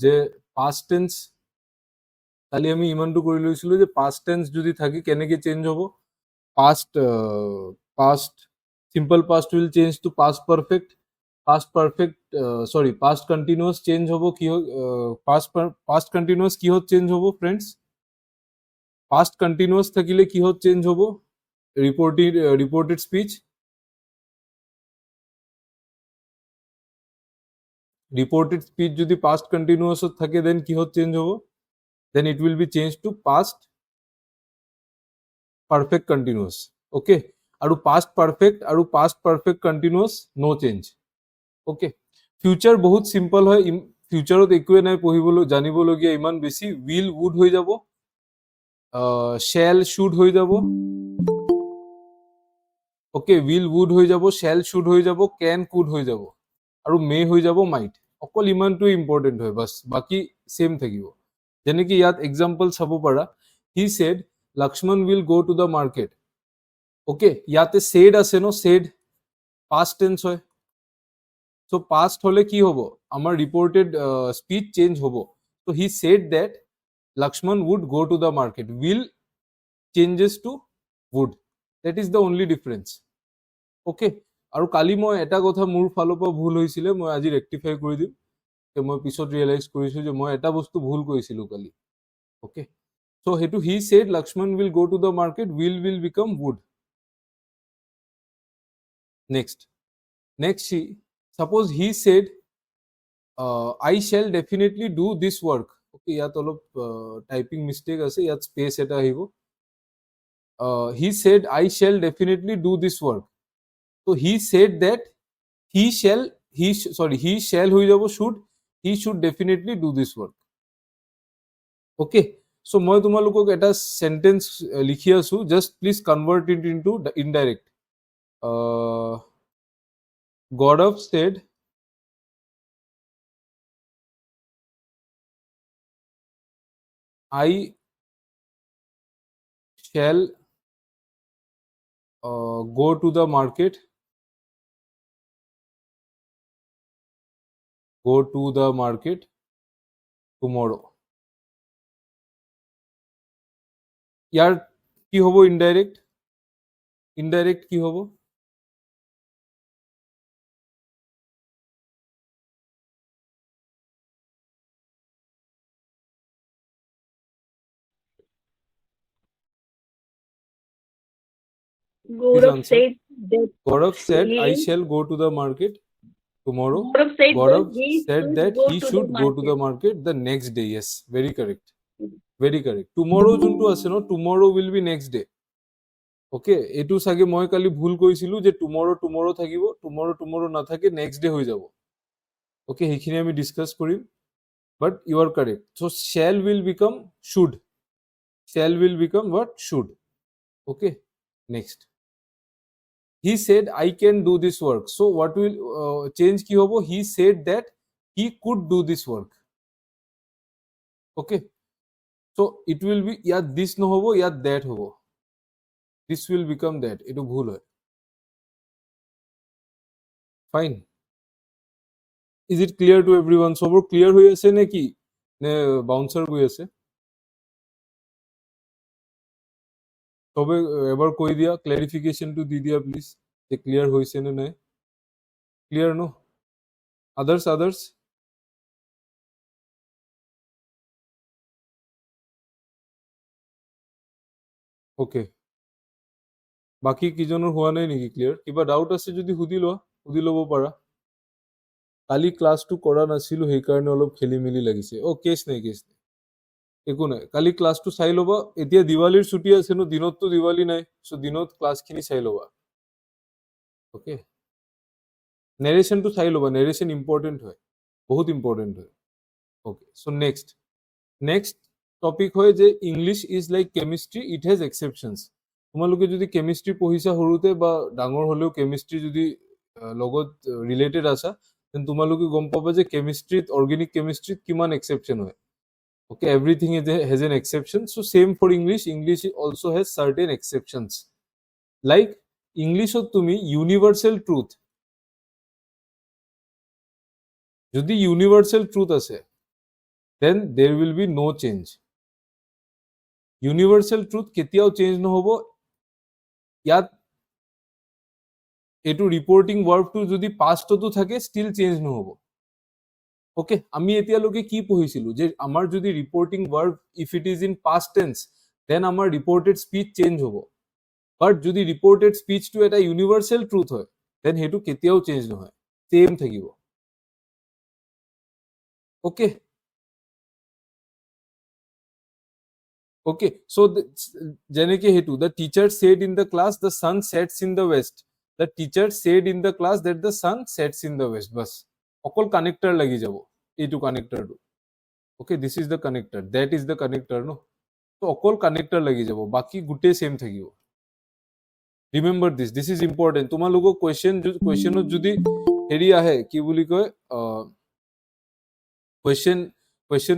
যে past tense কালি আমি ইমানটো কৰি লৈছিলো যে past tense যদি থাকে কেনেকে চেঞ্জ হ'ব past simple past will change to past perfect past continuous change হ'ব কি past continuous কিহত চেঞ্জ হ'ব फ्रेंड्स past continuous থাকিলে কিহত চেঞ্জ হ'ব reported speech যদি past continuous থাকে then কিহত চেঞ্জ হ'ব then it will be changed to past perfect continuous okay আৰু past perfect continuous no change okay future বহুত simple হয় futureত একোৱে নাই পঢ়িবলৈ জানিবলগীয়া ইমান বেছি will would হৈ যাব shall should হৈ যাব okay will would হৈ যাব shall should হৈ যাব can could হৈ যাব আৰু may হৈ যাব might অকল ইমানটো ইম্পৰ্টেন্ট হয় বাস বাকি সেম থাকিব যেনেকি ইয়াত এক্সাম্পল চাব পাৰা he said Lakshman will go to the market okay ইয়াতে said আছে ন said past tense হয় so past হলে কি হ'ব আমাৰ reported speech change হ'ব so he said that Lakshman would go to the market will changes to would that is the only difference okay আৰু কালি মই এটা কথা মোৰ ফালৰ পৰা ভুল হৈছিলে মই আজি ৰেক্টিফাই কৰি দিম যে মই পিছত ৰিয়েলাইজ কৰিছো যে মই এটা বস্তু ভুল কৰিছিলো কালি okay so hetu he said Lakshman will go to the market will become would next suppose he said I shall definitely do this work okay yat olop typing mistake ase yat space eta ahibo he said I shall definitely do this work so he said that he shall hoi jabo should he should definitely do this work okay so মই তোমালোকক এটা sentence লিখি আছো just please convert it into indirect Gaurav said I shall go to the market tomorrow ইয়াৰ কি হ'ব indirect কি হ'ব Gaurav said that Gaurav said I shall go to the market tomorrow Gaurav said that he should go to the market the next day yes very correct tomorrow যোনটো আছে ন tomorrow will be next day okay এটো সাগে মই কালি ভুল কৈছিলো যে tomorrow থাকিব tomorrow না থাকে next day হৈ যাব okay হেখিনি আমি discuss Karim but you are correct so shall will become should what should okay next he said I can do this work so what will change ki hobo he said that he could do this work okay so it will be ya this no hobo ya that hobo this will become that eto bhul hoy fine is it clear to everyone so clear hoy ase ne ki ne bouncer goi ase তবে এবার কই দিয়া clarification to the দিয়া please যে clear হইছে না নাই clear no others ওকে বাকি কিজনৰ হোৱা নাই নেকি ক্লিয়াৰ কিবা ডাউট আছে যদি সুধি লব পাৰা কালি ক্লাসটো কৰা নাছিলো সেই কাৰণে অলপ খেলি মেলি লাগিছে ও কেছ নাই একো নাই কালি ক্লাসটো চাই লবা এতিয়া দিৱালীৰ ছুটি আছে ন দিনততো দিৱালী নাই সো দিনত ক্লাসখিনি চাই লবা ওকে নেৰেশনটো চাই লবা নেৰেশন ইম্পৰ্টেন্ট হয় বহুত ইম্পৰ্টেন্ট হয় ওকে সো নেক্সট টপিক হয় যে English is like chemistry it has exceptions তোমালোকে যদি কেমিস্ট্রি পঢ়িছা সৰুতে বা ডাঙৰ হলেও কেমিস্ট্রি যদি লগত ৰিলেটেড আছা দেন তোমালোকে গম পাবা যে কেমিস্ট্রিত অৰ্গেনিক কেমিস্ট্রিত কিমান এক্সেপশন হয় okay everything has an exception so same for english also has certain exceptions like english ot tumi universal truth jodi universal truth ase then there will be no change. Universal truth কেতিয়াও change নহব ইয়াত এটো reporting ভাৰ্বটো যদি পাষ্টতো থাকে steel change নহব ওকে আমি এতিয়ালৈকে কি পঢ়িছিলো যে আমাৰ যদি reporting verb if it is in past tense then আমাৰ ৰিপৰ্টেড স্পীচ চেঞ্জ হ'ব বাট যদি ৰিপৰ্টেড স্পীচটো এটা ইউনিভাৰ্সেল ট্ৰুথ হয় দেন হেতু কেতিয়াও চেঞ্জ নহয় সেম থাকিব ওকে okay so যেনেকে হেতু the teacher said in the class the sun sets in the west the teacher said in the class that the sun sets in the west bas অকল connector লাগি যাব এইটো কানেক্টৰটো okay this is the connector that is the connector no so অকল connector লাগি যাব বাকি গুটে same থাকিব remember this is important তোমালোকক কোৱেশ্চনত যদি হেৰি আহে কি বুলি কয় কোৱেশ্চন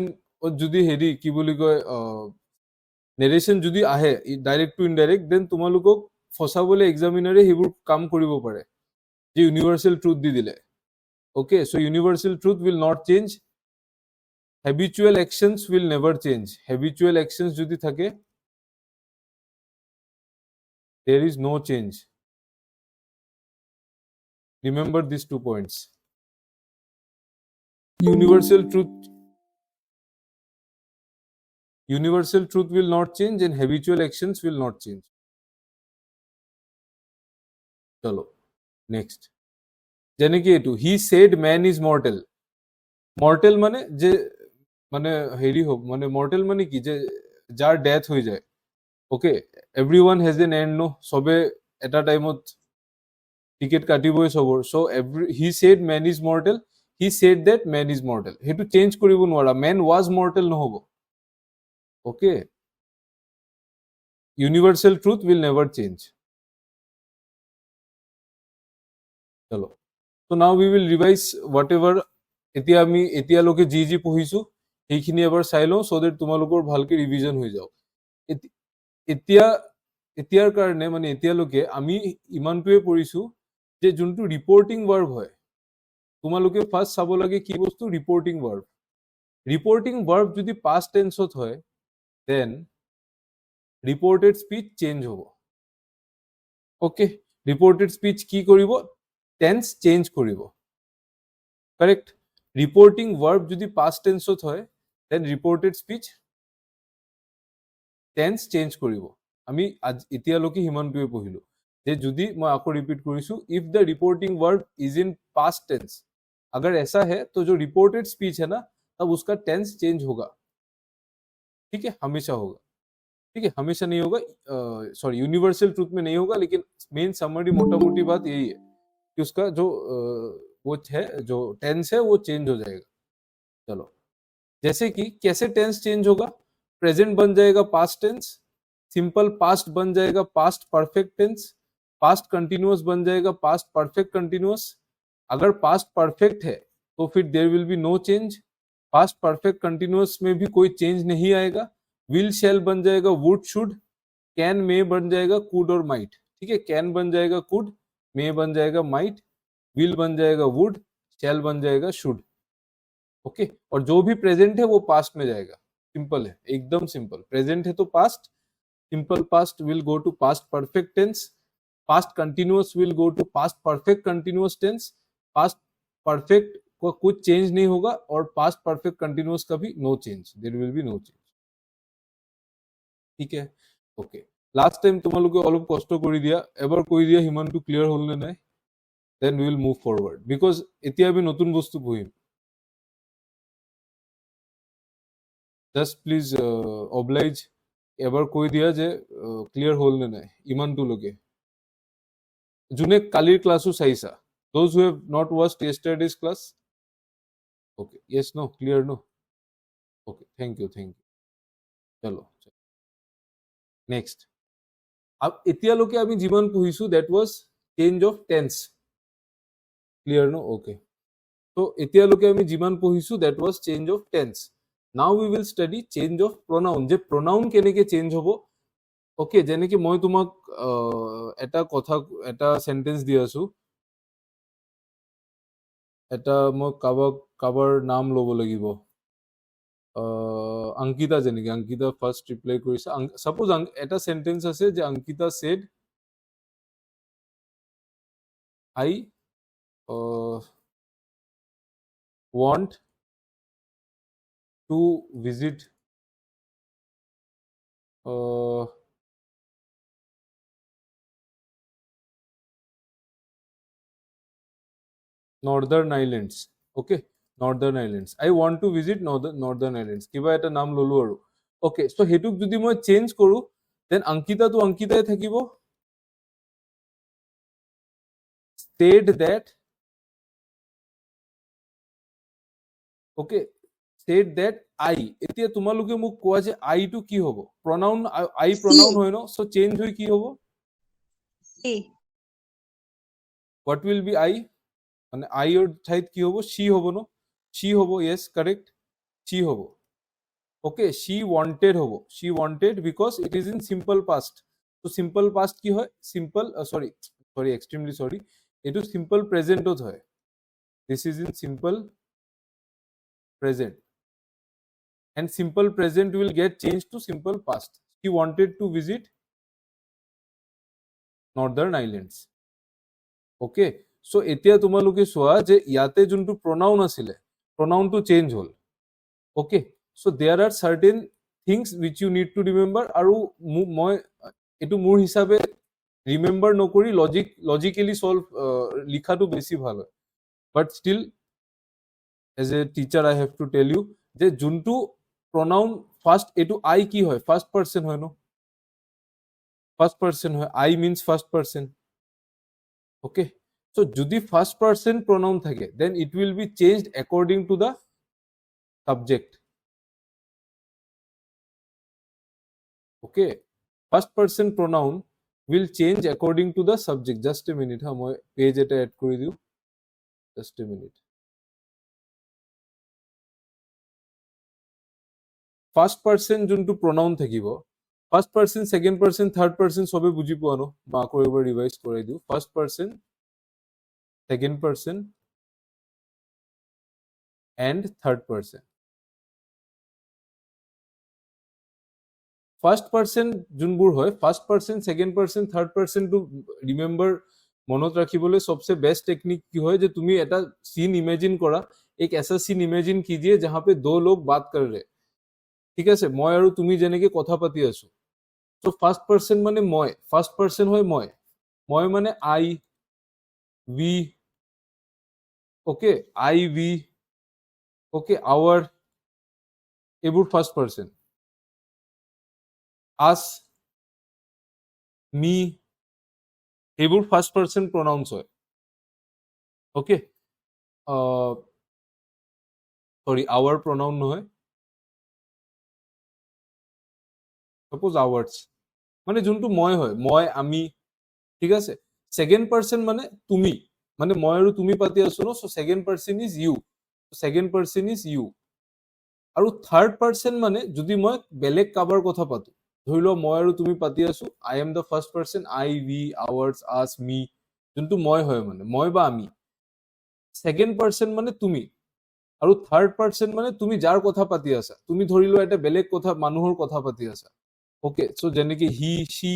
যদি হেৰি কি বুলি কয় নেৰেশন যদি আহে ডাইৰেক্ট টু ইনডাইৰেক্ট দেন তোমালোকক ফসাবলে এক্সামিনাৰে হেবোৰ কাম কৰিব পাৰে যে ইউনিভাৰ্সেল ট্ৰুথ দি দিলে okay so universal truth will not change habitual actions will never change habitual actions যদি থাকে there is no change remember these 2 points universal truth will not change and habitual actions will not change chalo next যেনেকি এটো he said man is mortal mortal মানে যে মানে হেৰি হোক মানে mortal মানে কি যে যাৰ ডেথ হৈ যায় ওকে everyone has an end no সবে এটা টাইমত টিকেট কাটিবই সবৰ so he said man is mortal he said that man is mortal হেতু চেঞ্জ কৰিব নোৱাৰা man was mortal নহব okay universal truth will never change chalo so now we will revise whatever এতিয়া আমি এতিয়ালৈকে যি পঢ়িছো এইখিনি এবাৰ চাই লওঁ so that তোমালোকৰ ভালকে ৰিভিজন হৈ যাওক এতিয়াৰ কাৰণে মানে এতিয়ালৈকে আমি ইমানটোৱে পঢ়িছো যে যোনটো ৰিপৰ্টিং ভাৰ্ব হয় তোমালোকে ফাৰ্স্ট চাব লাগে কি বস্তু ৰিপৰ্টিং ভাৰ্ব যদি পাষ্ট টেন্সত হয় দেন ৰিপৰ্টেড স্পীচ চেঞ্জ হ'ব ওকে ৰিপৰ্টেড স্পীচ কি কৰিব টেন্স চেঞ্জ কৰিব কাৰেক্ট ৰিপৰ্টিং ভাৰ্ব যদি পাষ্ট টেন্সত হয় দেন ৰিপৰ্টেড স্পীচ টেন্স চেঞ্জ কৰিব আমি এতিয়ালৈকে হিমানটোৱে পঢ়িলো যে যদি মই আকৌ ৰিপিট কৰিছো if the reporting verb is in past tense अगर ऐसा है तो जो रिपोर्टेड स्पीच है ना तब उसका टेंस चेंज होगा ठीक है हमेशा होगा ठीक है हमेशा नहीं होगा सॉरी यूनिवर्सल ट्रूथ में नहीं होगा लेकिन मेन समरी मोटा मोटी बात यही है कि उसका जो वो है जो टेंस है वो चेंज हो जाएगा चलो जैसे कि कैसे टेंस चेंज होगा प्रेजेंट बन जाएगा पास्ट टेंस सिंपल पास्ट बन जाएगा past perfect tense past continuous बन जाएगा पास्ट परफेक्ट कंटिन्यूअस अगर पास्ट परफेक्ट है तो फिर there will be no change past perfect continuous में भी कोई चेंज नहीं आएगा विल शैल बन जाएगा वुड शुड कैन मे बन जाएगा कुड और माइट ठीक है कैन बन जाएगा कुड मे बन जाएगा माइट विल बन जाएगा वुड शैल बन जाएगा शुड ओके और जो भी प्रेजेंट है वो पास्ट में जाएगा सिंपल है एकदम सिंपल प्रेजेंट है तो past simple past will go to past perfect tense past continuous will go to past perfect continuous tense past perfect को कुछ चेंज नहीं होगा और पास्ट परफेक्ट कंटिन्यूअस का भी no change there will be no change ठीक है okay last time তোমালোকে অলপ কষ্ট কৰি দিয়া এবাৰ কৈ দিয়া হিমানটো ক্লিয়াৰ হ'ল নে নাই then will move forward because এতিয়া আমি নতুন বস্তু পঢ়িম জাস্ট প্লিজ অবলাইজ এবাৰ কৈ দিয়া যে ক্লিয়াৰ হ'ল নে নাই ইমানটোলৈকে যোনে কালিৰ ক্লাছো চাইছা those who have not watched yesterday's class okay yes no clear no okay thank you chalo next ab etialoke ami jiban pohisu that was change of tense clear no okay so etialoke ami jiban pohisu that was change of tense now we will study change of pronoun je pronoun keneke change hobo okay jeneki moi tumak eta kotha eta sentence di asu এটা মই কাবাৰ নাম লব লাগিব অংকিতা যেনেকে Ankita first reply কৰিছে suppose এটা sentence আছে যে Ankita said I want to visit Northern Islands. Okay, Northern Islands. I want to visit Northern Islands. কিবা এটা নাম ললো আৰু okay, so হেতুক যদি মই চেঞ্জ কৰো then অংকিতা তো অংকিতাই থাকিব said that okay said that I এতিয়া তোমালোকে মোক কোৱা যে I টো কি হ'ব pronoun I pronoun হয় ন so change হৈ কি হ'ব she what will be I মানে I ৰ ঠাইত কি হ'ব she হ'ব ন she হ'ব yes correct she হ'ব okay she wanted hobo she wanted because it is in simple past so simple past ki hoy simple sorry extremely sorry etu simple present ot hoy this is in simple present and simple present will get changed to simple past she wanted to visit Northern Islands okay so etia tumaluke soa je yate juntu pronoun asile pronoun to change hol okay so there are certain things which you need to remember aru moi etu mur hisabe remember nokori logically solve likha to beshi bhal hoy but still as a teacher I have to tell you je juntu pronoun first etu I ki hoy first person hoy no first person hoy I means first person okay so jodi first person pronoun thake then it will be changed according to the subject okay first person pronoun will change according to the subject just a minute ha moi page eta add kori diu just a minute first person juntu pronoun thakibo first person second person third person sobe buji poa no ma ko ebar revise korai diu first person second person and third person first person junbur hoy first person second person third person to remember মনত রাখিবলে सबसे best technique की होय जे तुमी एटा scene imagine करा एक ऐसा scene imagine कीजिए जहां पे दो लोग बात कर रहे ঠিক আছে মই আৰু তুমি যেনেকে কথা পাতি আছো সো ফার্স্ট পারসন মানে মই ফার্স্ট পারসন হয় মই মানে I we okay I we okay our এবোৰ ফার্স্ট পারসন আস মি এবোৰ ফার্স্ট পারসন প্রোনাউন্স হয় ওকে সরি আওয়ার প্রোনাউন নহয় সাপোজ আওয়ার্স মানে যোনটো মই হয় মই আমি ঠিক আছে সেকেন্ড পারসন মানে তুমি মানে মই আৰু তুমি পাতি আছো ন so second person is you second person is you আৰু থার্ড পারসন মানে যদি মই বেলেগ কাবাৰ কথা পাতো ধৰি লও মই আৰু তুমি পাতি আছো I am the first person I we hours us me যোনটো মই হয় মানে মই বা আমি সেকেন্ড পারসন মানে তুমি আৰু থার্ড পারসন মানে তুমি যাৰ কথা পাতি আছা তুমি ধৰি লোৱা এটা বেলেগ কথা মানুহৰ কথা পাতি আছা okay so যেনেকে he she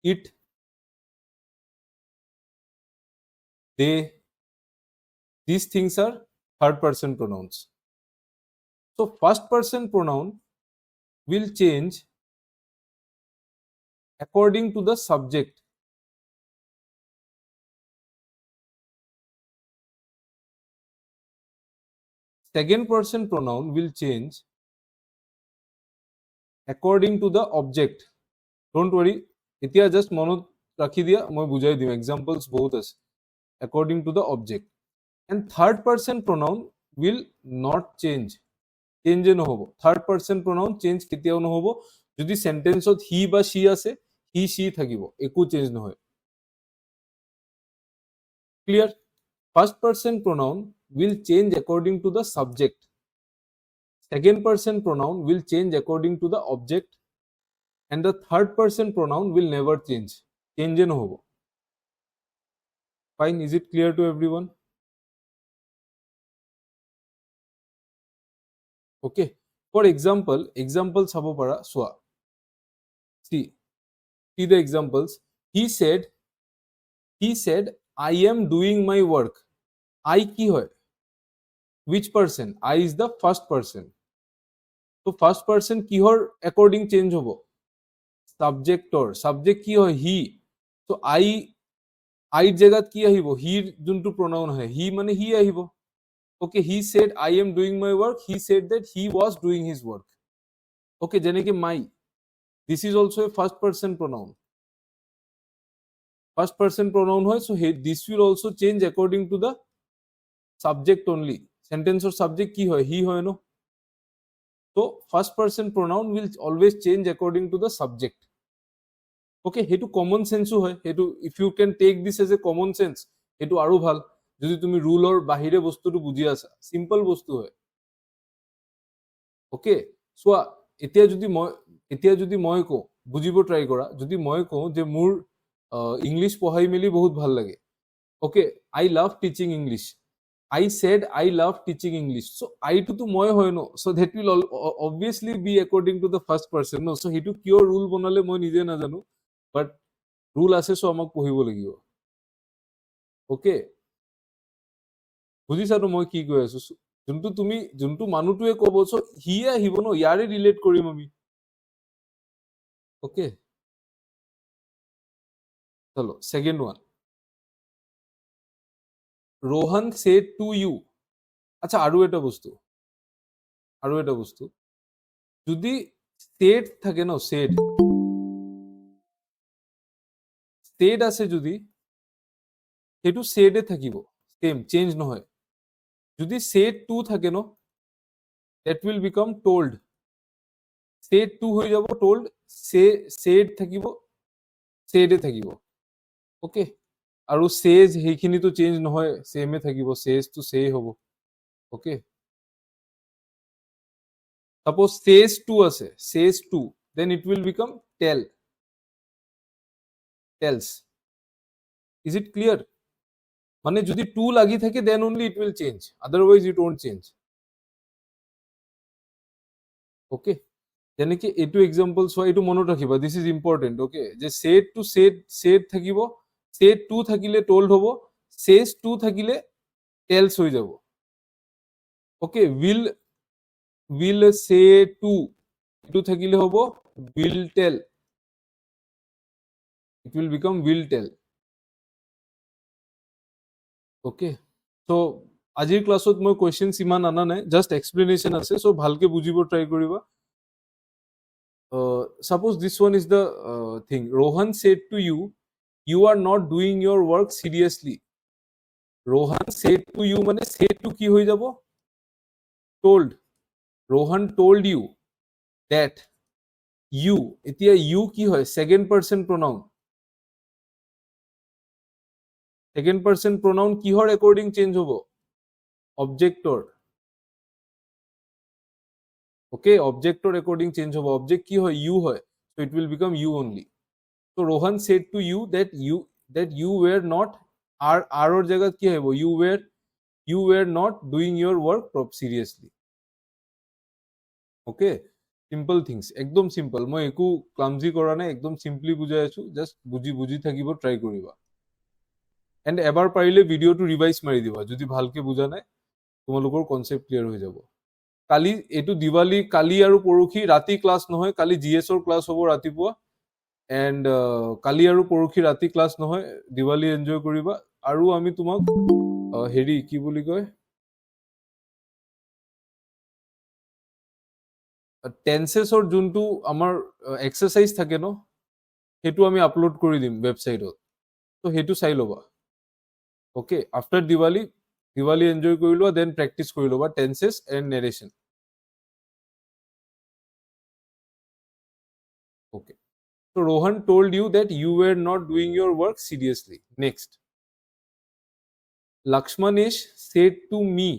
it they these things are third person pronouns so first person pronoun will change according to the subject second person pronoun will change according to the object don't worry এতিয়া just মনত ৰাখি দিয়া মই বুজাই দিম examples বহুত আছে according to the object and third person pronoun will not change change নহব third person pronoun change কেতিয়াও নহব যদি সেন্টেন্সত হি বা she আছে হি she থাকিব একো চেঞ্জ নহয় clear first person pronoun will change according to the subject second person pronoun will change according to the object and the third person pronoun will never change change নহব fine is it clear to everyone Okay, for example চাব পাৰা চোৱা, see the examples. He said I am doing my work. I কি হয়, which person? I is the first person. তো first person কিহৰ according change হ'ব, subjector. Subject কি হয়, he. তো I জেগাত কি আহিব, হিৰ যোনটো pronoun হয়, he মানে he আহিব. Okay, he said I am doing my work. He said that he was doing his work. Okay, যেনেকে my, this is also a first person pronoun. First person pronoun হয়, so this will also change according to the subject only. Sentence or subject কি হয়, he হয়, no? So first person pronoun will always change according to the subject. Okay, হেতু common sense হয়, হেতু if you can take this as a common sense, হেতু আৰু ভাল, যদি তুমি ৰুলৰ বাহিৰে বস্তুটো বুজি আছা, simple বস্তু হয়. Okay, চোৱা, এতিয়া যদি মই কওঁ, বুজিব ট্ৰাই কৰা, যদি মই কওঁ যে মোৰ ইংলিছ পঢ়াই মেলি বহুত ভাল লাগে. Okay, I love teaching English. I said I love teaching English. So I to মই হয় ন, so that will obviously be according to the first person, no? So হেতু কিয় rule বনালে মই নিজে নাজানো, but rule আছে, so আমাক পঢ়িব লাগিব. Okay, বুজিছা তো মই কি কৈ আছো, যোনটো মানুহটোৱে ক'ব, so হিয়ে আহিব ন, ইয়াৰে ৰিলেট কৰিম আমি. Okay, চলো second one. Rohan said to you. আচ্ছা, আৰু এটা বস্তু যদি said থাকে ন, said আছে যদি, সেইটো said এ থাকিব, সেম চেঞ্জ নহয়. যদি said to থাকে ন, that will become told. said to হৈ যাব told, said থাকিব, said এ থাকিব. ওকে, আৰু says সেইখিনিতো চেঞ্জ নহয়, সেম এ থাকিব, says to say হ'ব. ওকে, suppose says to আছে, says to, then it will become tells. Is it clear? মানে যদি টু লাগি থাকে, then only it will change, otherwise it won't change. ওকে, যেনেকে এইটো এক্সাম্পল চোৱা, এইটো মনত ৰাখিবা, দিস ইজ ইম্পৰ্টেণ্ট. ওকে, যে said to said থাকিব, said to থাকিলে told হ'ব, says to থাকিলে tells হৈ যাব. ওকে, will say to, এইটো থাকিলে হ'ব will tell, it will become will tell. Okay, so আজিৰ ক্লাছত মই কুৱেশ্যনছ ইমান আনা নাই, জাষ্ট এক্সপ্লেনেশ্যন আছে, চ' ভালকে বুজিব ট্ৰাই কৰিবা. Suppose this one is the thing. Rohan said to you, you are not doing your work seriously. Rohan said to you মানে said to কি হৈ যাব, told. Rohan told you that you, এতিয়া you কি হয়, second person pronoun. Second person pronoun কিহৰ according change হ'ব, objector. Okay, objector according change হ'ব, object কি হয়, you হয়, so it will become you only. So Rohan said to you that you were not, আর ওর জায়গা কি হইব, you were not doing your work seriously. Okay, simple things, একদম simple, মই একো ক্লামজি কৰা নাই, একদম সিম্পলি বুজাই আছো, জাস্ট বুজি থাকিব ট্ৰাই কৰিবা. এন্ড এবাৰ পাৰিলে ভিডিওটো ৰিভাইজ মাৰি দিবা, যদি ভালকে বুজা নাই, তোমালোকৰ কনসেপ্ট ক্লিয়াৰ হৈ যাব. কালি এইটো দিৱালী, কালি আৰু পৰখি ৰাতি ক্লাছ নহয়, কালি জিএছ ৰ ক্লাছ হ'ব ৰাতিপুৱা, এণ্ড কালি আৰু পৰখি ৰাতি ক্লাছ নহয়, দিৱালী এনজয় কৰিবা. আৰু আমি তোমাক হেৰি কি বুলি কয়, টেন্সেছৰ যোনটো আমাৰ এক্সাৰচাইজ থাকে ন, সেইটো আমি আপলোড কৰি দিম ৱেবছাইটত, তো সেইটো চাই ল'বা. ওকে, আফটাৰ দিৱালী এনজয় কৰি লোৱা, দেন প্ৰেক্টিচ কৰি ল'বা tenses and narration. Okay, so Rohan told you that you were not doing your work seriously. Next, Lakshmanesh said to me,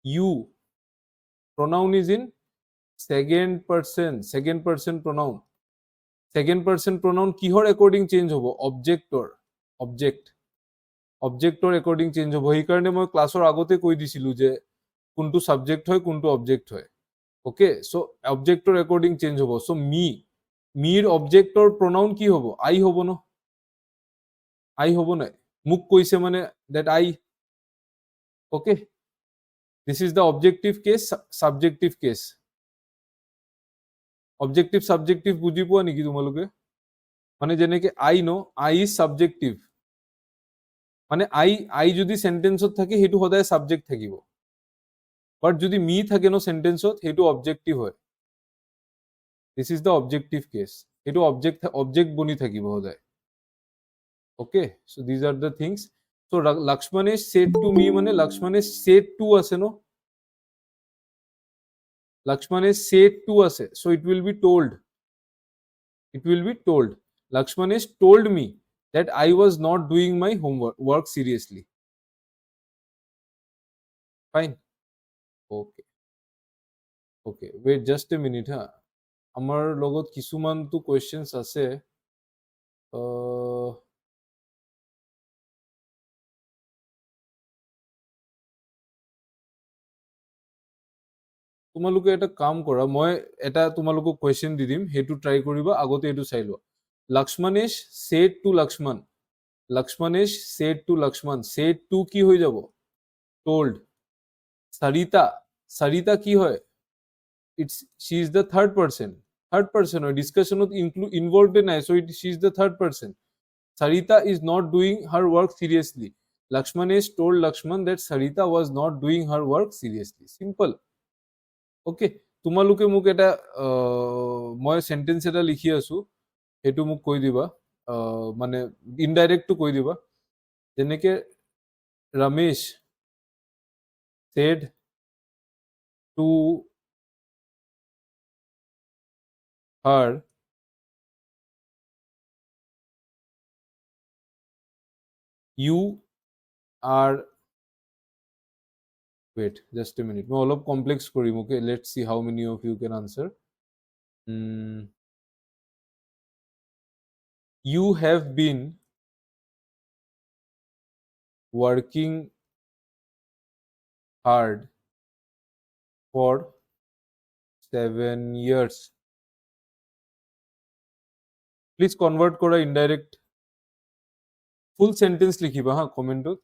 you, pronoun is in second person pronoun. Second person pronoun কিহৰ according change হ'ব, objector according change হ'ব. সেইকাৰণে মই ক্লাছৰ আগতে কৈ দিছিলো যে কোনটো সাবজেক্ট হয়, কোনটো অবজেক্ট হয়. ওকে সো অবজেক্টৰ একৰ্ডিং চেঞ্জ হ'ব সো মিৰ অবজেক্টৰ প্ৰনাউন কি হ'ব আই হ'ব ন আই হ'ব নাই মোক কৈছে মানে that I okay this is the objective case subjective case objective subjective বুজি পোৱা নেকি তোমালোকে মানে যেনেকে আই ন আই ইজ সাবজেক্টিভ মানে আই যদি সেন্টেন্সত থাকে সেইটো সদায় সাবজেক্ট থাকিব বাট যদি মি থাকে ন সেন্টেন্সত সেইটো অবজেক্টিভ হয় this is the objective case সেইটো অবজেক্ট বনি থাকিব সদায় okay so these are the things so Lakshmanesh said to me মানে লক্ষ্মণেশ সেড টু আছে ন লক্ষ্মণেশ সেড টু আছে so it will be told Lakshmanesh told me that I was not doing my work seriously. Fine. Okay. Wait just a minute. Amar logot kisuman tu questions ase. তোমালোকে এটা কাম কৰা মই এটা তোমালোকক question দি দিম হেতু try কৰিবা আগতে এটো চাই লোৱা লক্ষ্মণেশ said to Lakshman লক্ষ্মণেশ said to Lakshman said to কি হৈ যাব told sarita কি হয় she is the third person হয় ডিসকাশনত involved নাই so she is the third person Sarita is not doing her work seriously Lakshmanesh told Lakshman that Sarita was not doing her work seriously simple ওকে তোমালোকে মোক এটা মই sentence এটা লিখি আছো হেতু মোক কৈ দিবা মানে ইনডাইৰেক্ট টু কৈ দিবা যেনেকে Ramesh said to her you are wait just a minute মই অলপ complex Karim okay let's see how many of you can answer you have been working hard for 7 years please convert kora indirect full sentence likhiba ha comment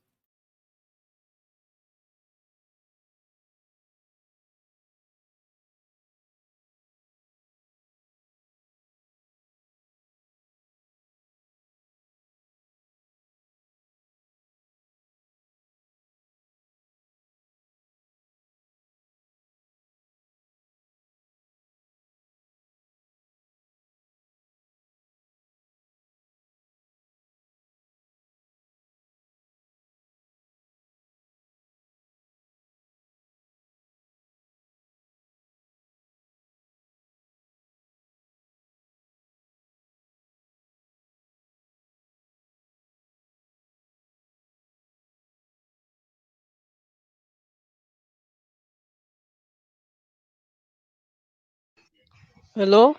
Hello?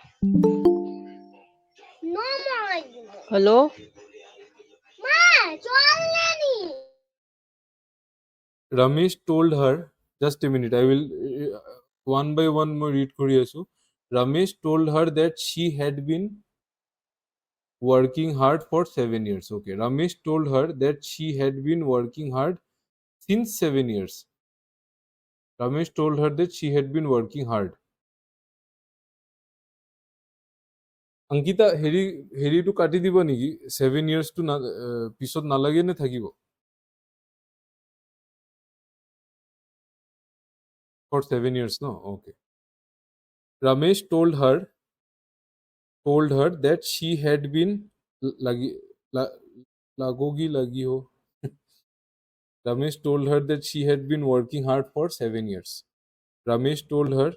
Hello? Ramesh told her just a minute I will one by one more read kori asu Ramesh told her that she had been working hard for 7 years okay Ramesh told her that she had been working hard since 7 years Ramesh told her that she had been working hard Ankita heri to kati diba niki 7 years to pisot nalage ne thakibo for 7 years no okay Ramesh told her that she had been lagogi lagi ho Ramesh told her that she had been working hard for 7 years Ramesh told her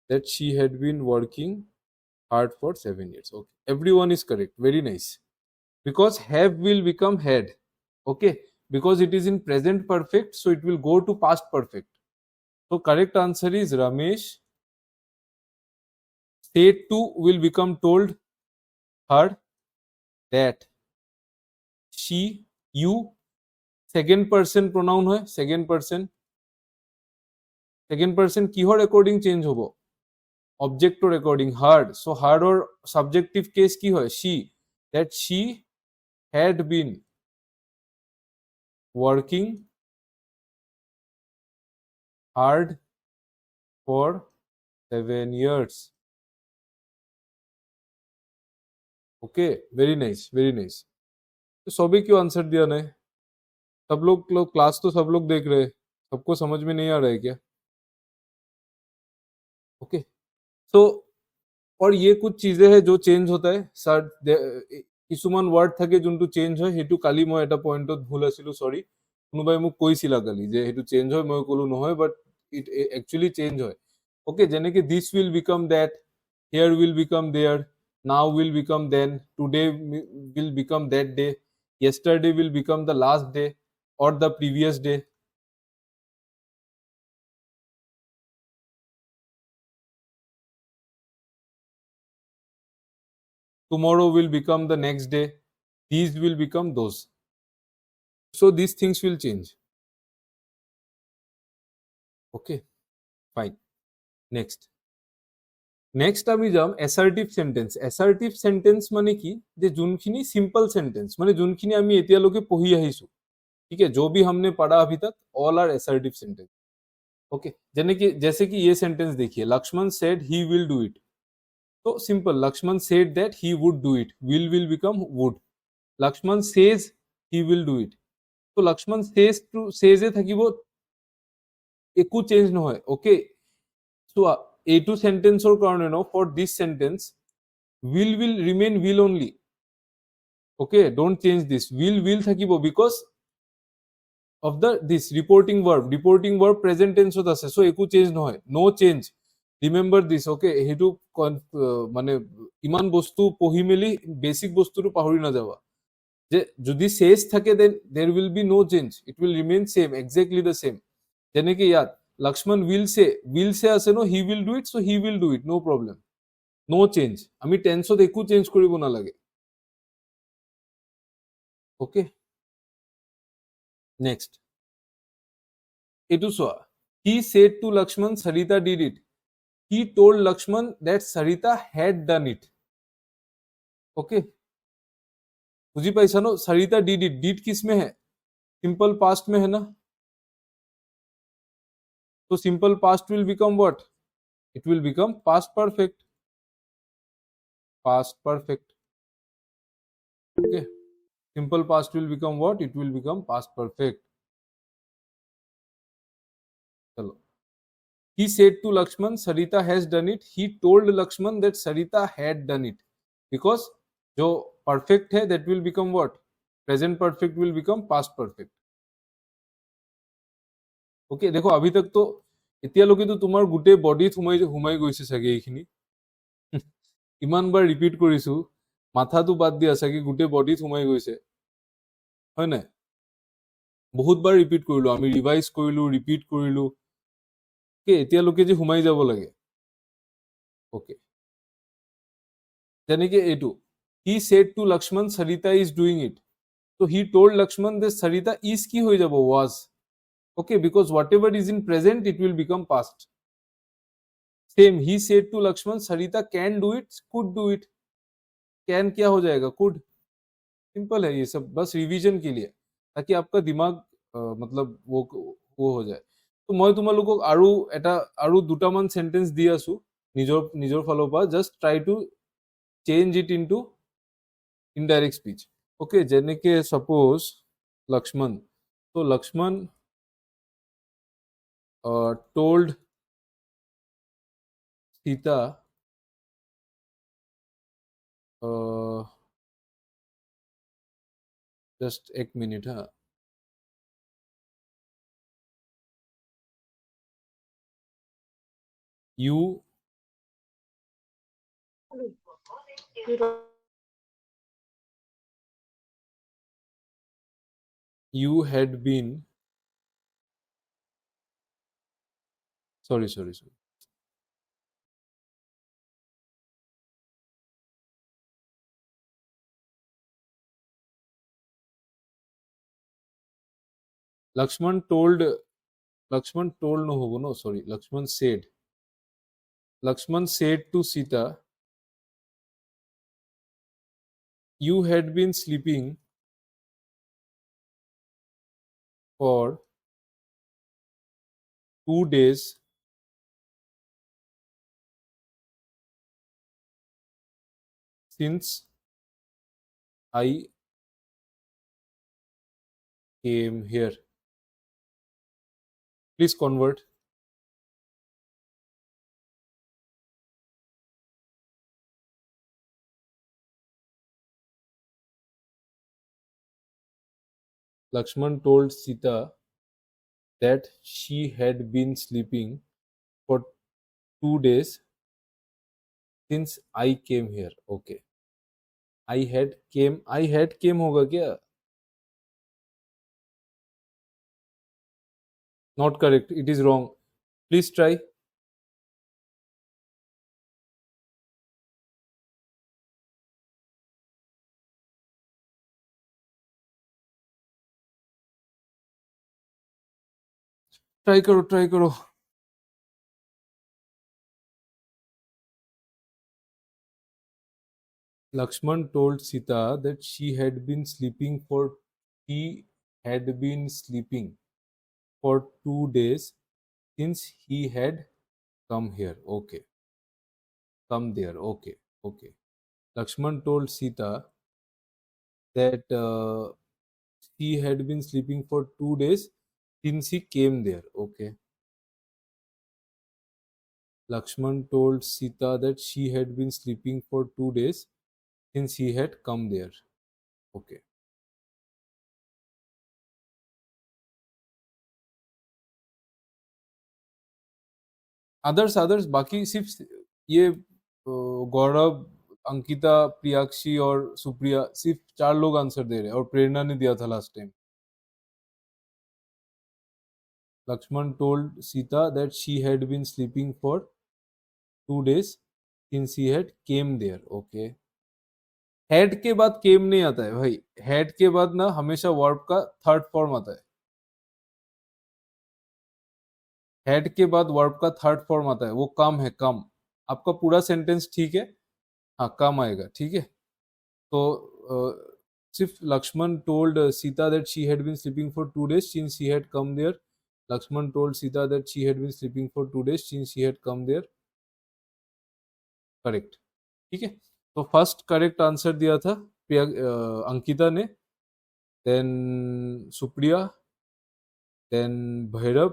that she had been working hard for 7 years okay everyone is correct very nice because have will become had okay because it is in present perfect so it will go to past perfect so correct answer is Ramesh said to will become told her that she you second person pronoun hoy second person কিহৰ according change hobo অবজেক্টৰ ৰেকৰ্ডিং হাৰ্ড, so হাৰ্ডৰ subjective case কি হয়, she, that she had been working hard for 7 years. Okay, very nice very nice. तो सभी क्यों आंसर दिया नहीं? सब लोग क्लास तो सब लोग देख रहे हैं, सबको समझ में नहीं आ रहा है क्या? ओके, तो और ये कुछ चीजें हैं जो चेंज होता है सर. কিছুমান ৱাৰ্ড থাকে যোনটো চেঞ্জ হয়, সেইটো কালি মই এটা পইণ্টত ভুল আছিলো, সৰি. কোনোবাই মোক কৈছিলা কালি যে সেইটো চেঞ্জ হয়, মই ক'লো নহয়, বাট ইট একচুৱেলি চেঞ্জ হয়. ওকে, যেনেকে this will become that, here will become there, now will become then, today will become that day, yesterday will become the last day or the previous day. Tomorrow will become the next day, these will become those. So these things will change. Okay, fine. Next আমি যাম এসাৰ্টিভ sentence. এসাৰ্টিভ sentence মানে কি, যে যোনখিনি simple sentence, মানে যোনখিনি আমি এতিয়ালৈকে পঢ়ি আহিছো, ठीक है, जो भी हमने पढ़ा अभी तक, all are assertive sentence. Okay, जैसे कि ये सेंटेंस देखिए, Lakshman said he will do it. तो simple, Lakshman said that he would do it, will become would. Lakshman says he will do it, तो लक्ष्मण सेज टू सेजे থাকিব, একো চেঞ্জ নহয়. ওকে, সো এইটো সেন্টেন্সৰ কাৰণে ন, for this sentence will remain will only. okay, don't change this, will থাকিব because of this reporting verb present tense ত আছে, so একো চেঞ্জ নহয়, no change. remember this. okay, হেতু মানে ইমান বস্তু পঢ়ি মেলি বেসিক বস্তুটো পাহৰি নাযাবা, যে যদি শেষ থাকে then there will be no change, it will remain same, exactly the same. যেনেকে ইয়াত লক্ষ্মণ will say আছে ন, he will do it, so he will do it, no problem, no change. আমি টেন্সত একো চেঞ্জ কৰিব নালাগে. ওকে, নেক্সট এইটো চোৱা, he said to Lakshman Sarita did it, he told Lakshman that Sarita had done it. Okay, बुझी पाइसा नो, Sarita did it, did किस में है, सिंपल पास्ट में है ना, तो simple past will become what, it will become past perfect. Past perfect. Okay, simple past will become what, it will become past perfect. चलो, he said to Lakshman Sarita has done it, he told Lakshman that Sarita had done it, because जो perfect है that will become what, present perfect will become past perfect. Okay, देखो अभी तक तो এতিয়ালৈকে তো তোমাৰ গোটেই বডিত সোমাই গৈছে চাগে এইখিনি. ইমানবাৰ ৰিপিট কৰিছো, মাথাটো বাদ দিয়া চাগে গোটেই বডিত সোমাই গৈছে, হয় নাই? বহুতবাৰ ৰিপিট কৰিলো, আমি ৰিভাইজ কৰিলো, ৰিপিট কৰিলো, ওকে, এতিয়ালৈকে যে সোমাই যাব লাগে. ওকে, যেনেকে এইটো, he said to Lakshman Sarita is doing it, so he told Lakshman that Sarita is কি হৈ যাব, was. okay, because whatever is in present it will become past. same, he said to Lakshman Sarita can do it, could do it. can क्या हो जाएगा, could. Simple है ये सब, बस रिवीजन के लिए, ताकि आपका दिमाग मतलब वो हो जाए. তো মই তোমালোকক আৰু দুটামান সেন্টেন্স দি আছো নিজৰ ফালৰ পৰা, just try to change it into indirect speech. Okay, যেনেকে সাপোজ লক্ষ্মণ, তো লক্ষ্মণ told Sita just एक मिनट, हाँ, you had been, sorry, Lakshman told no hobo, no, sorry, Lakshman said Lakshman said to Sita, you had been sleeping for 2 days since I came here. Please convert. Lakshman told Sita that she had been sleeping for 2 days since I came here. Okay. I had came होगा क्या? Not correct. It is wrong. Please try. Try करो. Lakshman told Sita that she had been sleeping for 2 days since he had come here. Okay. Come there. Okay. Lakshman told Sita that he had been sleeping for 2 days since he came there. Okay. Lakshman told Sita that she had been sleeping for 2 days since he had come there. Okay. Others बाकी सिर्फ ये गौरव, अंकिता, प्रियाक्षी और सुप्रिया सिर्फ 4 लोग answer दे रहे हैं और प्रेरणा ने दिया था last time. Lakshman told Sita that she had been sleeping for 2 days since he had came there. Okay. Had के बाद came नहीं आता है भाई. Had के बाद ना हमेशा वर्ब का थर्ड फॉर्म आता है. Had के बाद वर्ब का थर्ड फॉर्म आता है. वो कम है, कम. आपका पूरा सेंटेंस ठीक है. हाँ, कम आएगा. ठीक है. तो सिर्फ Lakshman told Sita that she had been sleeping for 2 days since he had come there. Lakshman told Sita that she had been sleeping for 2 days since he had come there. Correct. ठीक है. तो first correct answer दिया था अंकिता ने, then Supriya, then Bhairav,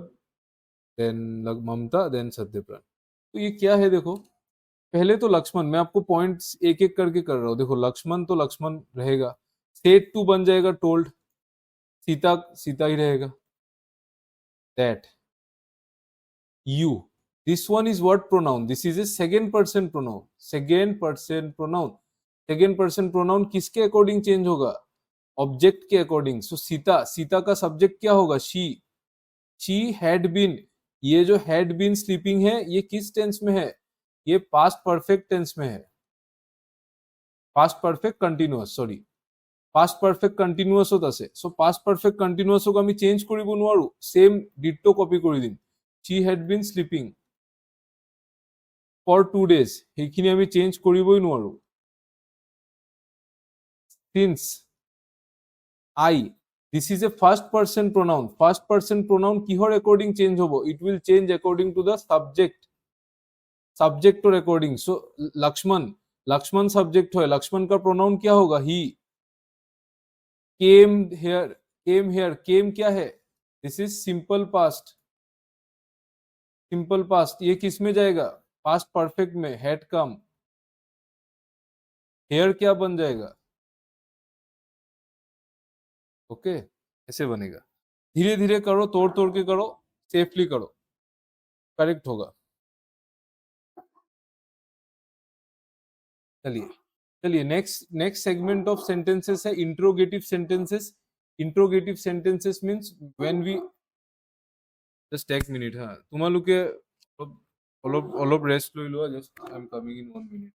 then Mamata, then Satyapran. तो ये क्या है देखो. पहले तो लक्ष्मण, मैं आपको पॉइंट्स एक एक करके कर रहा हूं. देखो लक्ष्मण तो लक्ष्मण रहेगा. सेड टू बन जाएगा टोल्ड. सीता सीता ही रहेगा. That you, this one is what pronoun? This is a second person pronoun. Second person pronoun किसके अकॉर्डिंग चेंज होगा? ऑब्जेक्ट के अकॉर्डिंग. सो सीता का सब्जेक्ट क्या होगा? She had been. ये जो हैड बीन स्लीपिंग है ये किस टेंस में है? ये पास्ट परफेक्ट टेंस में है. Past perfect continuous, sorry, past perfect continuous আছে. সো পাস্ট পারফেক্ট কন্টিনিউয়াসক আমি চেঞ্জ কৰিব নোৱাৰো. সেম ডিটো কপি কৰি দিম. She had been sleeping for 2 days, সেইখিনি আমি চেঞ্জ কৰিবই নোৱাৰো. Since I, this is a first person pronoun. First person pronoun কিহৰ অ্যাকর্ডিং চেঞ্জ হ'ব? It will change according to the subject. সাবজেক্টৰ অ্যাকর্ডিং. সো लक्ष्मण सब्जेक्ट है. लक्ष्मण का प्रोनाउन क्या होगा? ही. केम हेयर, केम क्या है? This is simple past. Simple past ये किस में जाएगा? पास्ट परफेक्ट में. Had come. हेयर क्या बन जाएगा? ओके. ऐसे बनेगा. धीरे धीरे करो, तोड़ तोड़ के करो, सेफली करो, करेक्ट होगा. चलिए नेक्स्ट सेगमेंट ऑफ सेंटेंसेस है interrogative sentences. Interrogative sentences means when we, just एक मिनिट. हाँ, তোমালোকে অলপ রেস্ট লৈ লোৱা. Just I am coming in 1 minute.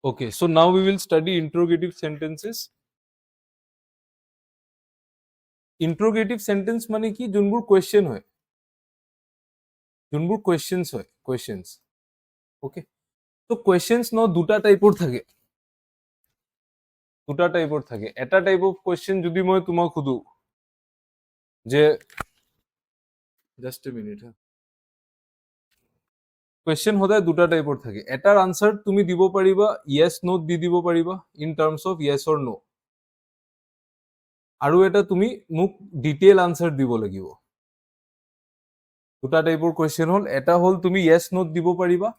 Okay, so now we will study interrogative sentences. Interrogative sentence মানে কি যোনবোৰ question হয়, যোনবোৰ questions হয়, questions. Okay, so questions ন দুটা টাইপৰ থাকে, দুটা টাইপৰ থাকে. এটা টাইপ অফ question যদি মই তোমাক সুধো যে just a minute, question সদায় দুটা টাইপৰ থাকে. এটাৰ আনসাৰ তুমি দিব পাৰিবা yes no দি দিব পাৰিবা in terms of yes or no, আৰু এটা তুমি মোক ডিটেইল আনসাৰ দিব লাগিব. দুটা টাইপৰ কুৱেশ্যন হ'ল, এটা হ'ল তুমি য়েছ নোট দিব পাৰিবা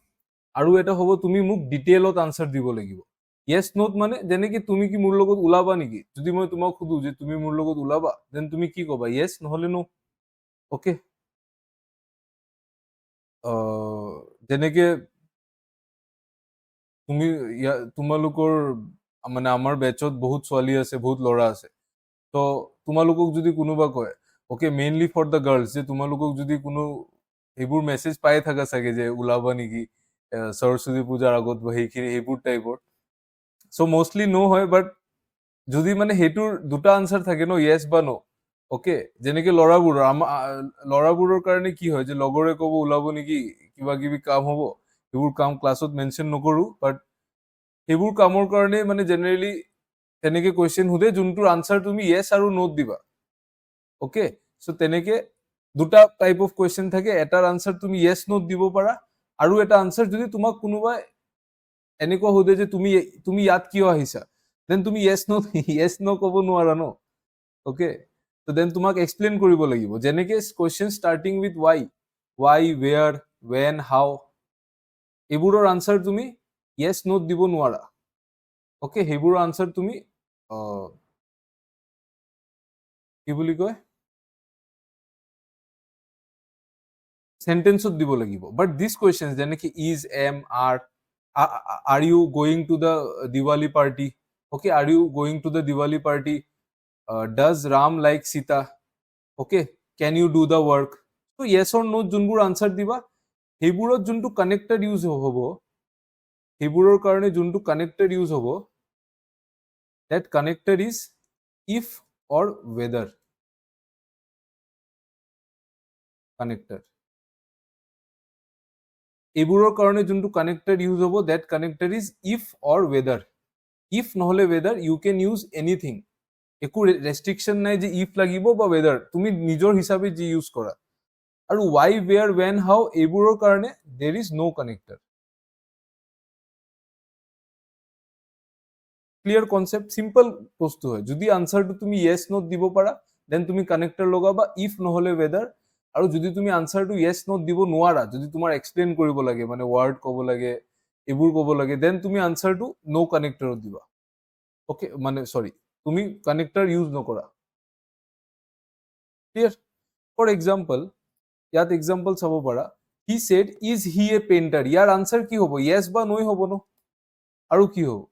আৰু এটা হ'ব তুমি মোক ডিটেইলত আনসাৰ দিব লাগিব. য়েছ নোট মানে যেনেকে তুমি কি মোৰ লগত ওলাবা নেকি, যদি মই তোমাক সুধো যে তুমি মোৰ লগত ওলাবা, দেন তুমি কি ক'বা, য়েছ নহলে নো. অকে, যেনেকে তুমি তোমালোকৰ মানে আমাৰ বেচত বহুত ছোৱালী আছে, বহুত ল'ৰা আছে, তো তোমালোকক যদি কোনোবা কয় অকে মেইনলি ফৰ দ্য গাৰ্লছ, যে তোমালোকক যদি কোনো সেইবোৰ মেছেজ পাই থাকা চাগে যে ওলাবা নেকি সৰস্বতী পূজাৰ আগত বা সেইখিনি সেইবোৰ টাইপৰ, চ' মষ্টলি ন' হয়. বাট যদি মানে সেইটোৰ দুটা আনচাৰ থাকে ন, য়েছ বা ন', অকে, যেনেকে ল'ৰাবোৰৰ কাৰণে কি হয় যে লগৰে ক'ব ওলাব নেকি, কিবা কিবি কাম হ'ব, সেইবোৰ কাম ক্লাছত মেনশ্যন নকৰো, বাট সেইবোৰ কামৰ কাৰণে মানে জেনেৰেলি তেনেকে কুৱেশ্যন সোধে যোনটোৰ আনচাৰ তুমি য়েছ আৰু নোট দিবা. অকে, চ' তেনেকে দুটা টাইপ অফ কুৱেশ্যন থাকে. এটাৰ আনচাৰ তুমি য়েছ নোট দিব পাৰা, আৰু এটা আনচাৰ যদি তোমাক কোনোবাই এনেকুৱা সোধে যে তুমি ইয়াত কিয় আহিছা, দেন তুমি য়েছ ন ক'ব নোৱাৰা ন. অকে, ত' দেন তোমাক এক্সপ্লেইন কৰিব লাগিব. যেনেকে question starting with why, wear, when, how, এইবোৰৰ আনচাৰ তুমি য়েছ নোট দিব নোৱাৰা. অকে, সেইবোৰৰ আনচাৰ তুমি কি বুলি কয় সেন্টেন্সত দিব লাগিব. বাট দিস কুৱেশ্যন যেনেকে is, am, are you going to the Diwali party? Okay, are you going to the Diwali party? Does Ram like Sita? Okay, can you do the work? So yes or no যোনবোৰ answer দিবা, সেইবোৰত যোনটো connected use হ'ব, সেইবোৰৰ কাৰণে যোনটো connected use হ'ব, that connected is if or whether connected. এইবোৰৰ কাৰণে যোনটো কানেক্টেড ইউজ হ'ব, that connected is if or whether. if নহলে whether you can use anything. একো ৰেষ্ট্ৰিকশ্যন নাই যে ইফ লাগিব বা whether, তুমি নিজৰ হিচাপে যি ইউজ কৰা. আৰু why, where, when, how এইবোৰৰ কাৰণে there is no connector. Clear concept, simple বস্তু হয়. যদি আনসাৰটো তুমি য়েছ নোট দিব পাৰা, দেন তুমি কানেক্টৰ লগাবা ইফ নহলে whether. আৰু যদি তুমি আনসাৰটো য়েছ নোট দিব নোৱাৰা, যদি তোমাৰ এক্সপ্লেইন কৰিব লাগে, মানে ৱাৰ্ড ক'ব লাগে, এইবোৰ ক'ব লাগে, দেন তুমি আনসাৰটো নো কানেক্টৰত দিবা. অকে, মানে চৰি, তুমি কানেক্টৰ ইউজ নকৰা. ক্লিয়াৰ? ফৰ এক্সাম্পল, ইয়াত এক্সাম্পল চাব পাৰা, he said is he a painter. Year answer কি হ'ব, য়েছ বা নই হ'ব ন, আৰু কি হ'ব?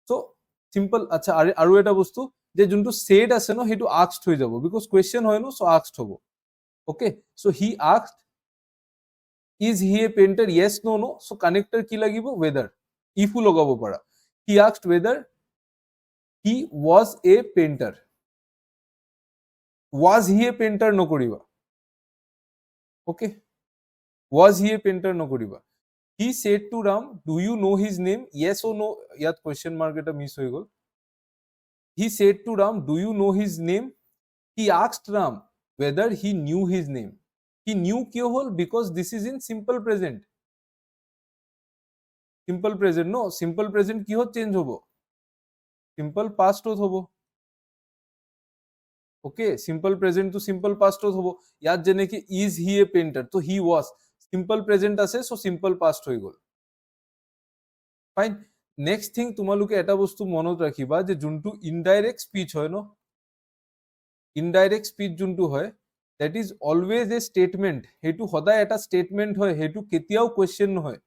চ' চিম্পল. আচ্ছা, আৰু এটা বস্তু যে যোনটো সেড আছে ন, সেইটো আস্কড হৈ যাব, বিকজ কুৱেশ্যন হয় ন, চ' আস্কড হ'ব. Okay, so' he asked is he a painter, yes no no, so' connector কি লাগিব, ৱেডাৰ. ইফো লগাব পাৰা, he asked whether he was a painter. Was he a painter নকৰিবা. Okay, was he a painter নকৰিবা. He said to Ram do you know his name, yes or' no, ইয়াত question mark এটা miss হৈ গ'ল. He said to Ram do you know his name, he asked Ram whether he knew his name. He knew কিয় হ'ল, because this is in simple present. simple present no, simple present কিহত change হ'ব, simple pastত হ'ব. ওকে, simple present to simple pastত হ'ব. ইয়াত যেনেকে is he a painter, তো he was, simple present আছে, so simple past হৈ গ'ল. ফাইন. নেক্সট থিং, তোমালোকে এটা বস্তু মনত ৰাখিবা যে যোনটো ইনডাইৰেক্ট স্পিচ হয় ন, ইনডাইৰেক্ট স্পিচ যোনটো হয়, that is always a statement. সেইটো সদায় এটা statement হয়, সেইটো কেতিয়াও question নহয়.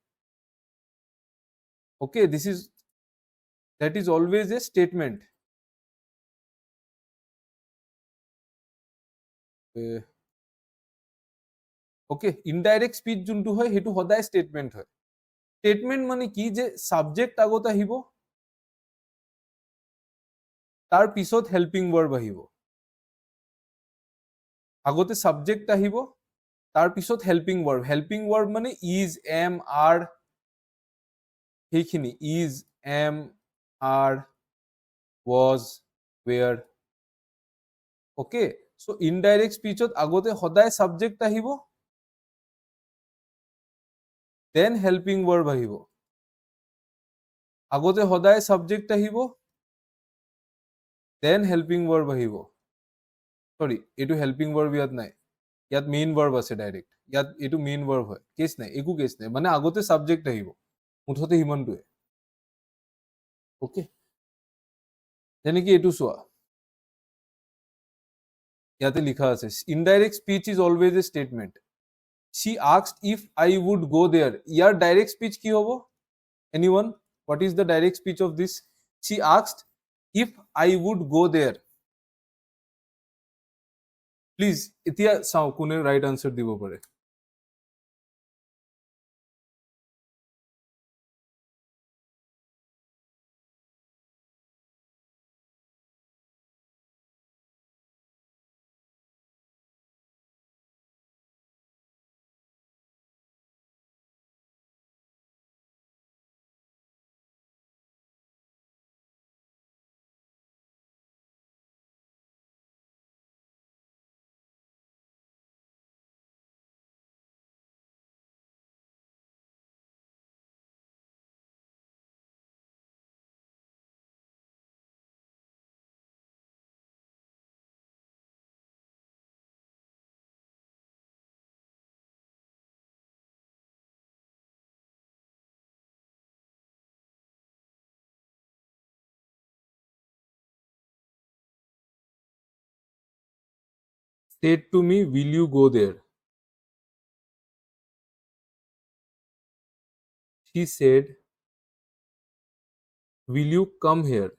Okay, that is always a statement. Okay, indirect speech যোনটো হয়, সেইটো সদায় statement হয়. স্টেটমেন্ট মানে কি যে সাবজেক্ট আগত আহিব তাৰ পিছত হেল্পিং ভাৰ্ব আহিব আগতে সাবজেক্ট আহিব তাৰ পিছত হেল্পিং ভাৰ্ব মানে ইজ এম আৰ সেইখিনি is am are was where okay so indirect speech ত আগতে সদায় subject আহিব then helping verb আহিব আগতে সদায় subject আহিব then helping verb আহিব sorry এইটো helping verb ইয়াত নাই ইয়াত main verb আছে direct ইয়াত এইটো main verb হয় কেছ নাই একো কেছ নাই মানে আগতে subject আহিব মুঠতে হিমানটোৱে okay যেনেকি এইটো চোৱা ইয়াতে লিখা আছে indirect speech is always a statement she asked if I would go there year direct speech কি হ'ব anyone what is the direct speech of this she asked if I would go there please এতিয়া চাও কোনে right answer দিব পাৰে said to me will you go there she said will you come here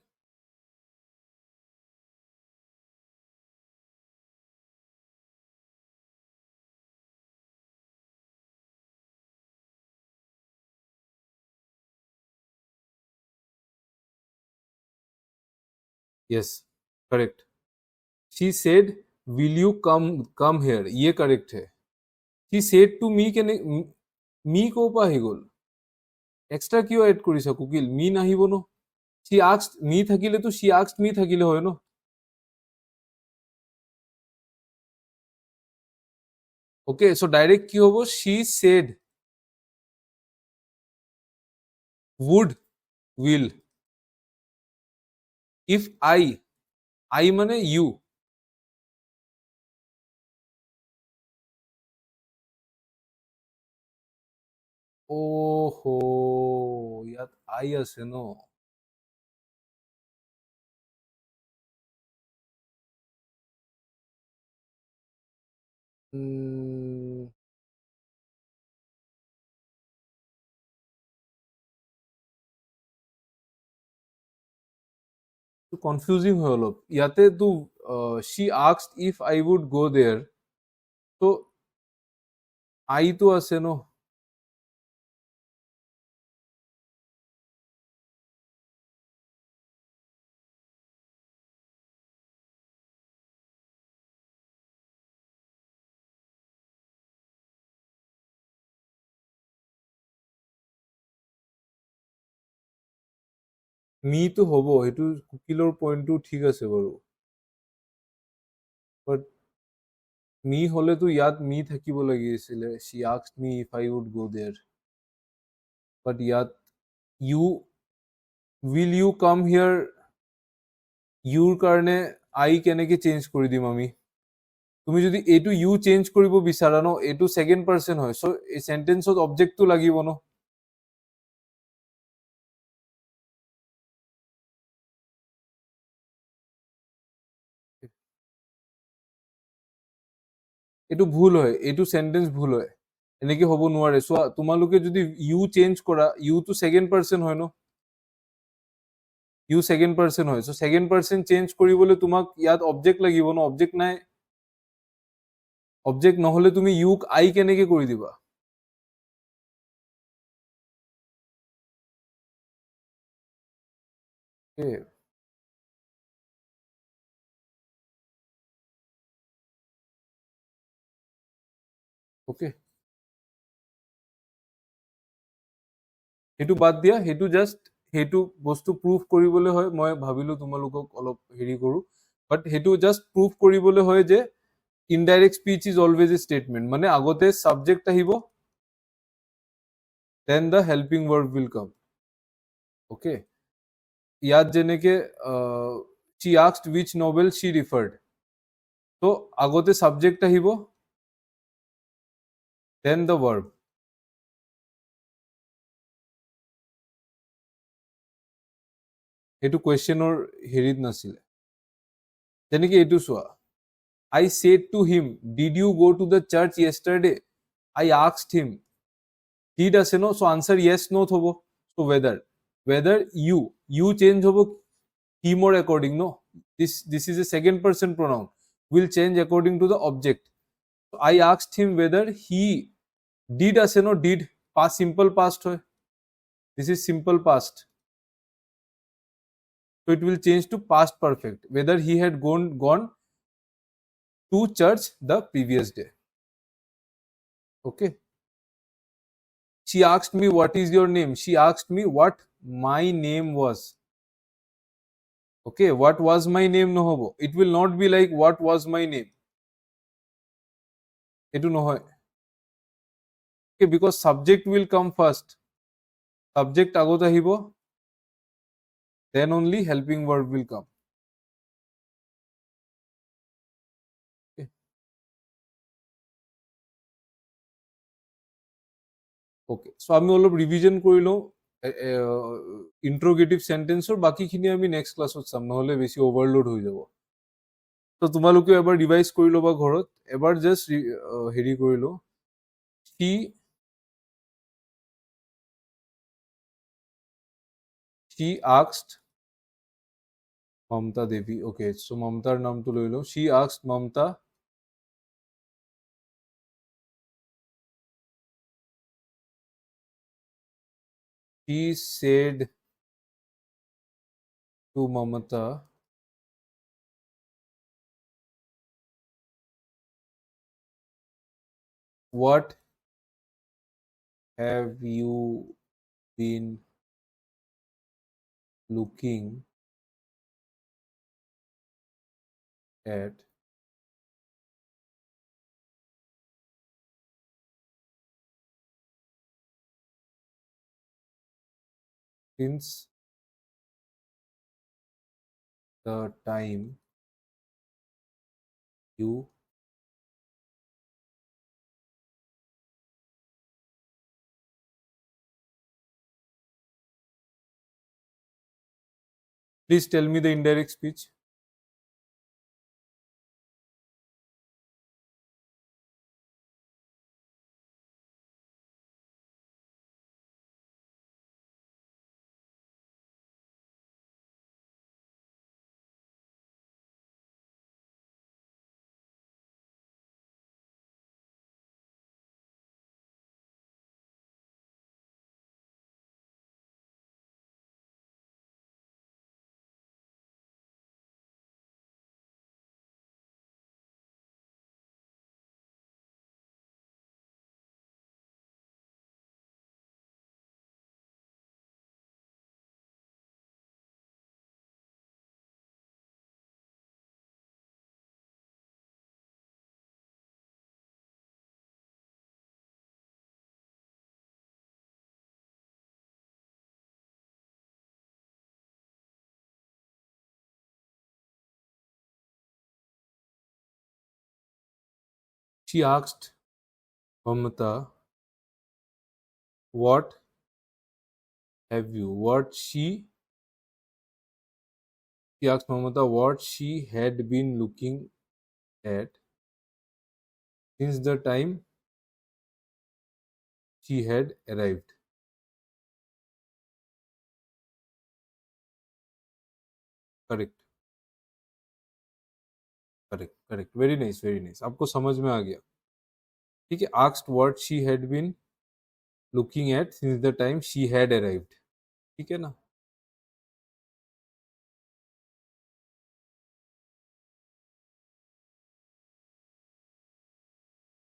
yes correct she said will you come here ये correct है she said to me কেনে me ক'ৰ পৰা আহি গ'ল এক্সট্ৰা কিয় এড কৰিছা কুকিল মি নাহিব ন she asked me থাকিলেতো she asked me থাকিলে হয় ন okay so direct কি হ'ব she said would will if I মানে you ওহো ইয়াত I আছে ন কনফিউজিং হয় অলপ ইয়াতে তো she asked if I would go there তো I তো আছে ন মিটো হ'ব সেইটো কুকিলৰ পইণ্টটো ঠিক আছে বাৰু বাট মি হলেতো ইয়াত মি থাকিব লাগিছিলে she asked me if I would go there but ইয়াত you will you come here your কাৰণে I কেনেকে চেঞ্জ কৰি দিম আমি তুমি যদি এইটো you চেঞ্জ কৰিব বিচাৰা ন এইটো সেকেন্ড পাৰসন হয় সো এই সেন্টেন্সত অবজেক্টটো লাগিব ন এইটো ভুল হয় এইটো সেন্টেন্স ভুল হয় এনেকে হ'ব নোৱাৰে চোৱা তোমালোকে যদি ইউ চেঞ্জ কৰা ইউ তো সেকেন্ড পারসন হয় ন ইউ সেকেন্ড পারসন হয় সো সেকেন্ড পারসন চেঞ্জ কৰিবলৈ তোমাক ইয়াত অবজেক্ট লাগিব ন অবজেক্ট নাই অবজেক্ট নহলে তুমি ইউক আই কেনেকে কৰি দিবা Okay. Okay. সেইটো বাদ দিয়া, সেইটো জাষ্ট সেইটো বস্তু প্ৰুভ কৰিবলৈ হয়, মই ভাবিলো তোমালোকক অলপ হেৰি কৰো, বাট সেইটো জাষ্ট প্ৰুভ কৰিবলৈ হয় যে indirect speech is always a statement, মানে আগতে সাবজেক্ট আহিব, then the helping verb will come. Okay, ইয়াত যেনেকে she asked which novel she referred, তো আগতে সাবজেক্ট আহিব, দেন দ্য ভাৰ্ব। এইটো কুৱেশ্যনৰ হেৰিত নাছিলে, যেনেকে এইটো চোৱা, I said to him, did you go to the church yesterday? I asked him. Did আছে ন, so answer yes no হব, so whether you change হব him or according, no, this is a second person pronoun, will change according to the object. So I asked him whether he did আছে ন, did past simple past হয়, this is simple past, so it will change to past perfect, whether he had gone to church the previous day. Okay, she asked me what is your name, she asked me what my name was. Okay, what was my name নহব, it will not be like what was my name, এটো নহয়। Okay, because subject will come first, subject আগত আহিব, then only helping verb will come. Okay. Okay, so আমি অলপ revision কৰি লওঁ ইন্ট্ৰোগেটিভ সেন্টেন্সৰ, বাকিখিনি আমি নেক্সট ক্লাছত চাম, নহলে বেছি অভাৰলোড হৈ যাব। তো তোমালোকে এবাৰ ৰিভাইজ কৰি ল'বা ঘৰত, এবাৰ জাষ্ট হেৰি কৰি লওঁ, she asked Mamta Devi. Okay, so Mamtar নামটো লৈ লওঁ, she asked Mamta she said to Mamata what have you been looking at since the time you please tell me the indirect speech. She asked Mamata what have you, she asked Mamata what she had been looking at since the time she had arrived. Correct, correct, correct, very nice, very nice, आपको समझ में आ गया। ठीक है, asked what she had been looking at since the time she had arrived, ठीक है ना।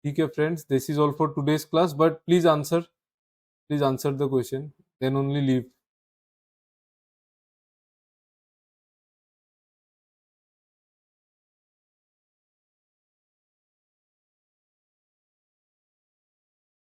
ठीक है friends, this is all for today's class, but please answer the question, then only leave.